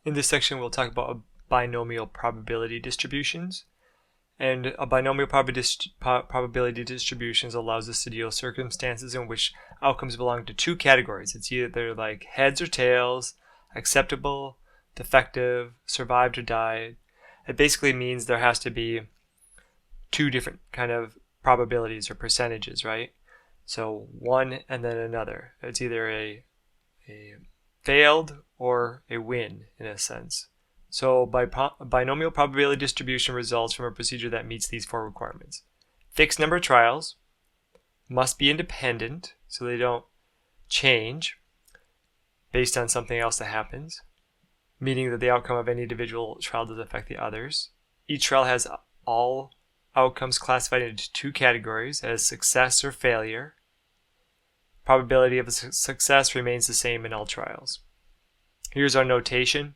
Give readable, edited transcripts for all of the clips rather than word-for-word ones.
In this section, we'll talk about binomial probability distributions. And a binomial probability distributions allows us to deal with circumstances in which outcomes belong to two categories. It's either like heads or tails, acceptable, defective, survived or died. It basically means there has to be two different kind of probabilities or percentages, right? So one and then another. It's either a failed or a win in a sense. So binomial probability distribution results from a procedure that meets these four requirements. Fixed number of trials, must be independent so they don't change based on something else that happens, meaning that the outcome of any individual trial doesn't affect the others. Each trial has all outcomes classified into two categories as success or failure. Probability of success remains the same in all trials. Here's our notation.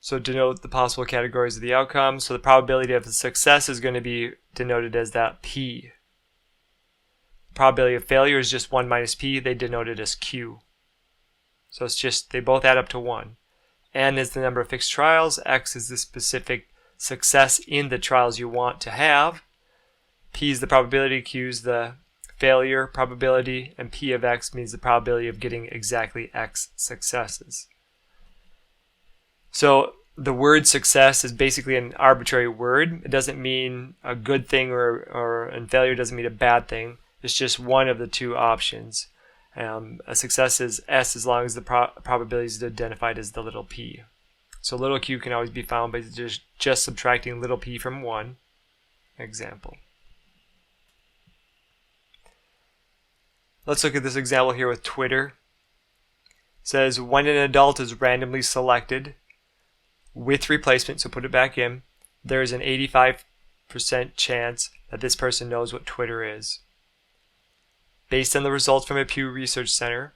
So denote the possible categories of the outcome. So the probability of success is going to be denoted as that P. Probability of failure is just 1 minus P. They denote it as Q. So it's just, they both add up to 1. N is the number of fixed trials. X is the specific success in the trials you want to have. P is the probability. Q is the failure probability. And P of X means the probability of getting exactly X successes. So the word success is basically an arbitrary word. It doesn't mean a good thing and failure doesn't mean a bad thing. It's just one of the two options. A success is S as long as the probability is identified as the little p. So little q can always be found by just subtracting little p from 1. Example. Let's look at this example here with Twitter. It says when an adult is randomly selected with replacement, so put it back in, there is an 85% chance that this person knows what Twitter is. Based on the results from a Pew Research Center,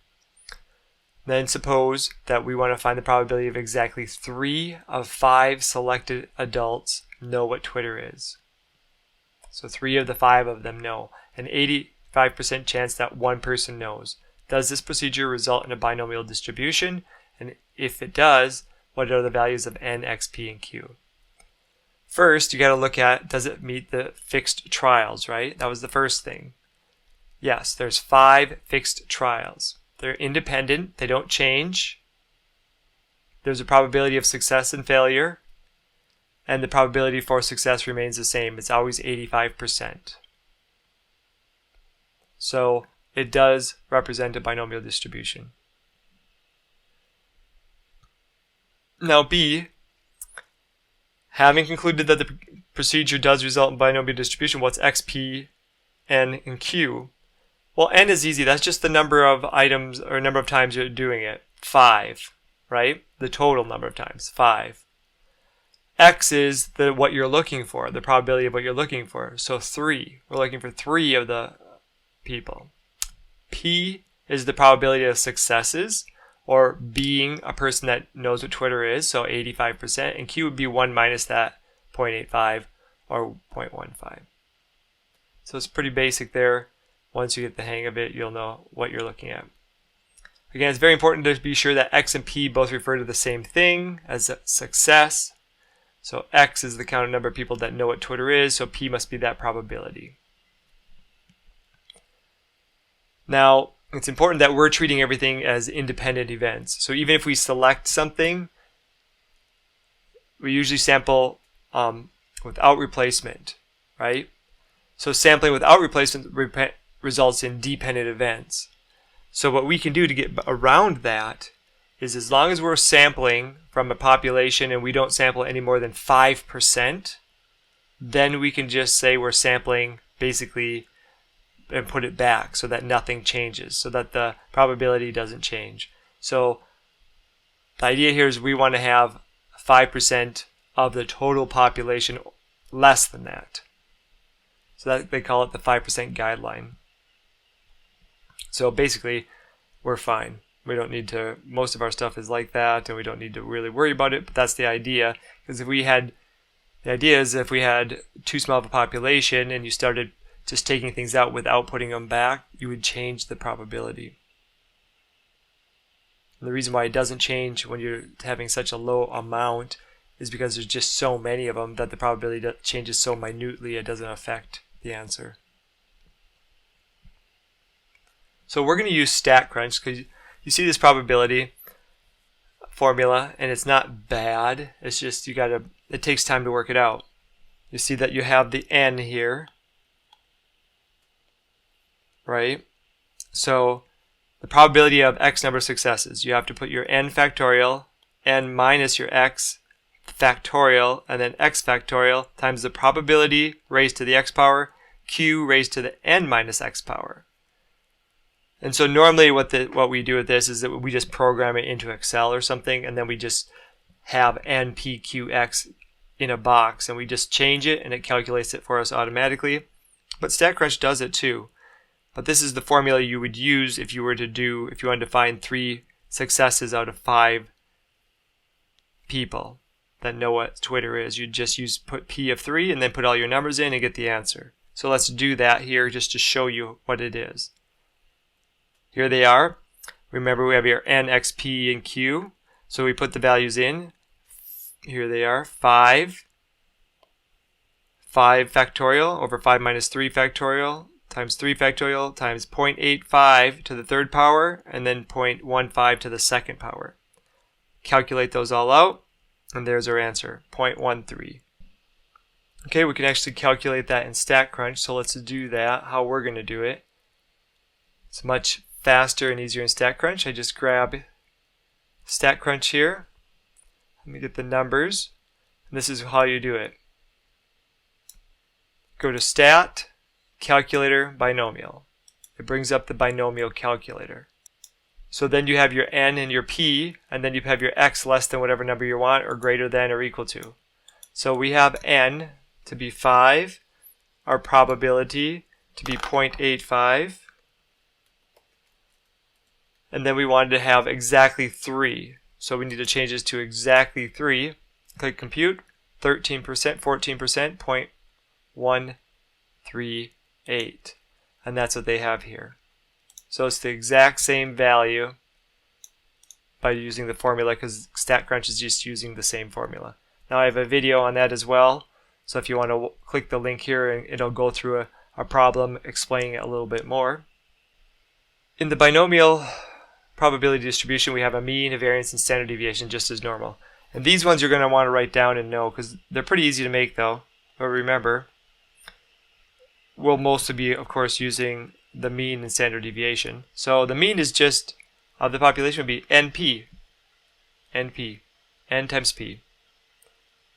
then suppose that we want to find the probability of exactly 3 of 5 selected adults know what Twitter is. So 3 of the 5 of them know. An 85% chance that one person knows. Does this procedure result in a binomial distribution? And if it does, what are the values of N, X, P, and Q? First, you got to look at, does it meet the fixed trials, right? That was the first thing. Yes, there's 5 fixed trials. They're independent. They don't change. There's a probability of success and failure. And the probability for success remains the same. It's always 85%. So it does represent a binomial distribution. Now B, having concluded that the procedure does result in binomial distribution, what's X, P, N, and Q? Well, N is easy. That's just the number of items or number of times you're doing it. 5, right? The total number of times, 5. X is what you're looking for, the probability of what you're looking for. So 3. We're looking for 3 of the people. P is the probability of successes, or being a person that knows what Twitter is, so 85%. And Q would be 1 minus that 0.85 or 0.15. So it's pretty basic there. Once you get the hang of it, you'll know what you're looking at. Again, it's very important to be sure that X and P both refer to the same thing as success. So X is the counted number of people that know what Twitter is, so P must be that probability. Now, it's important that we're treating everything as independent events. So even if we select something, we usually sample without replacement, right? So sampling without replacement results in dependent events. So what we can do to get around that is, as long as we're sampling from a population and we don't sample any more than 5%, then we can just say we're sampling basically and put it back so that nothing changes, so that the probability doesn't change. So the idea here is we want to have 5% of the total population, less than that. So that they call it the 5% guideline. So basically, we're fine. We don't need to, most of our stuff is like that, and we don't need to really worry about it, but that's the idea. Because the idea is if we had too small of a population and you started just taking things out without putting them back, you would change the probability. And the reason why it doesn't change when you're having such a low amount is because there's just so many of them that the probability changes so minutely it doesn't affect the answer. So we're going to use StatCrunch because you see this probability formula and it's not bad. It's just it takes time to work it out. You see that you have the n here, right? So the probability of x number of successes, you have to put your n factorial, n minus your x factorial, and then x factorial times the probability raised to the x power, q raised to the n minus x power. And so normally what we do with this is that we just program it into Excel or something, and then we just have npqx in a box, and we just change it and it calculates it for us automatically. But StatCrunch does it too. But this is the formula you would use if you wanted to find 3 successes out of 5 people that know what Twitter is. You'd just put P of 3 and then put all your numbers in and get the answer. So let's do that here just to show you what it is. Here they are. Remember, we have here n, x, p, and q. So we put the values in. Here they are. 5 factorial over 5 minus 3 factorial times 3 factorial times 0.85 to the third power and then 0.15 to the second power. Calculate those all out, and there's our answer, 0.13. Okay, we can actually calculate that in StatCrunch, so let's do that, how we're going to do it. It's much faster and easier in StatCrunch. I just grab StatCrunch here. Let me get the numbers. And this is how you do it. Go to Stat, Calculator, Binomial. It brings up the binomial calculator. So then you have your n and your p, and then you have your x less than whatever number you want, or greater than or equal to. So we have n to be 5, our probability to be 0.85, and then we wanted to have exactly 3. So we need to change this to exactly 3. Click Compute, 13%, 14%, 0.138. And that's what they have here. So it's the exact same value by using the formula, because StatCrunch is just using the same formula. Now I have a video on that as well. So if you want to click the link here, and it'll go through a problem explaining it a little bit more. In the binomial probability distribution, we have a mean, a variance, and standard deviation just as normal. And these ones you're going to want to write down and know, because they're pretty easy to make though. But remember, we'll mostly be, of course, using the mean and standard deviation. So the mean is just, of the population would be NP. N times P.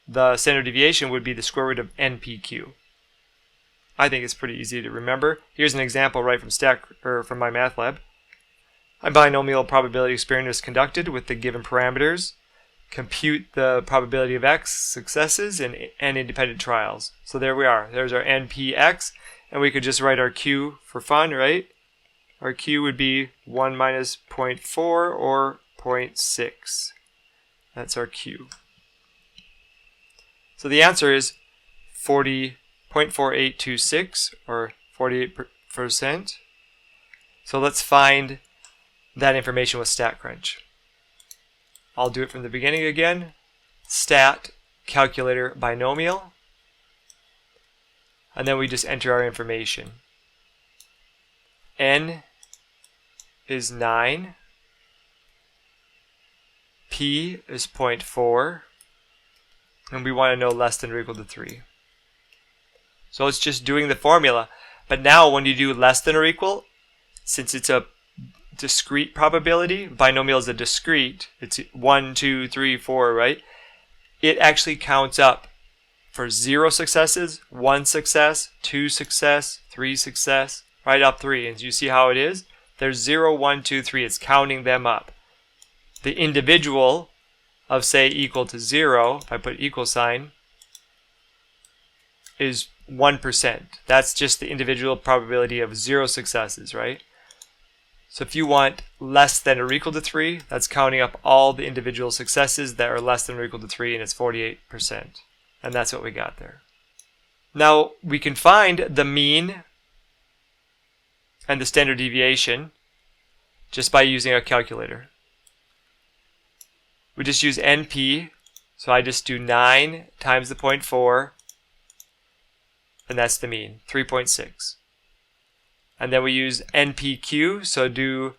The standard deviation would be the square root of NPQ. I think it's pretty easy to remember. Here's an example right from my math lab. A binomial probability experiment is conducted with the given parameters. Compute the probability of x successes in n independent trials. So there we are. There's our NPX, and we could just write our Q for fun, right? Our Q would be 1 minus 0.4 or 0.6. That's our Q. So the answer is 0.4826 or 48%. So let's find that information with StatCrunch. I'll do it from the beginning again. Stat, calculator, binomial. And then we just enter our information. N is 9. P is 0.4. And we want to know less than or equal to 3. So it's just doing the formula. But now when you do less than or equal, since it's a discrete probability, binomial is a discrete, it's 1, 2, 3, 4, right? It actually counts up for 0 successes, 1 success, 2 success, 3 success, right up 3. And you see how it is? There's 0, 1, 2, 3. It's counting them up. The individual of, say, equal to 0, if I put equal sign, is 1%. That's just the individual probability of 0 successes, right? So if you want less than or equal to 3, that's counting up all the individual successes that are less than or equal to 3, and it's 48%. And that's what we got there. Now we can find the mean and the standard deviation just by using a calculator. We just use NP, so I just do 9 times the 0.4, and that's the mean, 3.6. And then we use NPQ, so do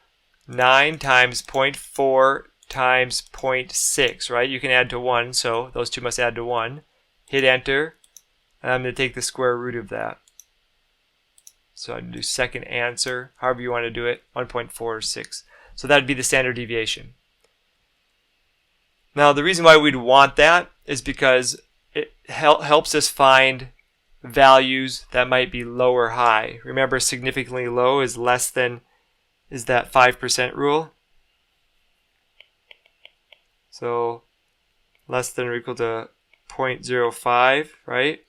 9 times 0.4 times 0.6, right? You can add to 1, so those two must add to 1. Hit enter, and I'm going to take the square root of that. So I'd do second answer, however you want to do it, 1.46. So that would be the standard deviation. Now the reason why we'd want that is because it helps us find values that might be low or high. Remember, significantly low is less than, is that 5% rule. So less than or equal to 0.05, right?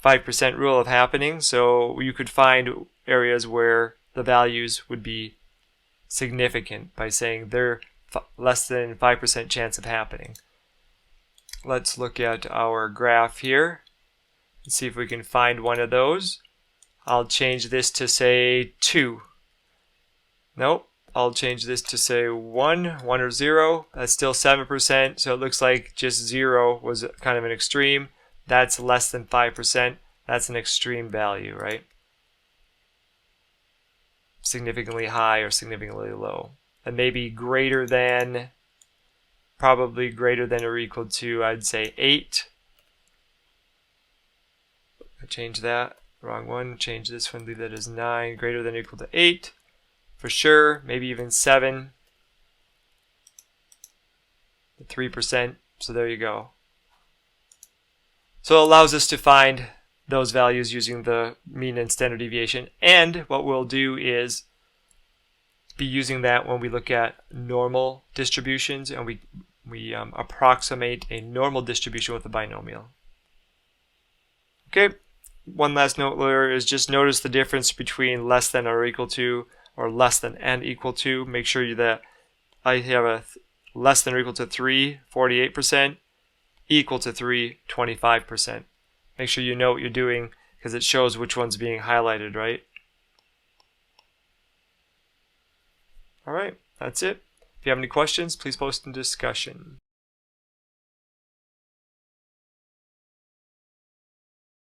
5% rule of happening. So you could find areas where the values would be significant by saying they're less than 5% chance of happening. Let's look at our graph here and see if we can find one of those. I'll change this to say 2. Nope. I'll change this to say 1 or 0. That's still 7%, so it looks like just 0 was kind of an extreme. That's less than 5%. That's an extreme value, right? Significantly high or significantly low. And maybe greater than, probably greater than or equal to, I'd say 8. I change that, wrong one, change this one, leave that as 9, greater than or equal to 8. For sure, maybe even 7. 3%, so there you go. So it allows us to find those values using the mean and standard deviation. And what we'll do is be using that when we look at normal distributions, and we approximate a normal distribution with a binomial. Okay, one last note there is just notice the difference between less than or equal to or less than and equal to. Make sure that I have a less than or equal to 3, 48%, equal to 3, 25%. Make sure you know what you're doing because it shows which one's being highlighted, right? All right, that's it. If you have any questions, please post in discussion.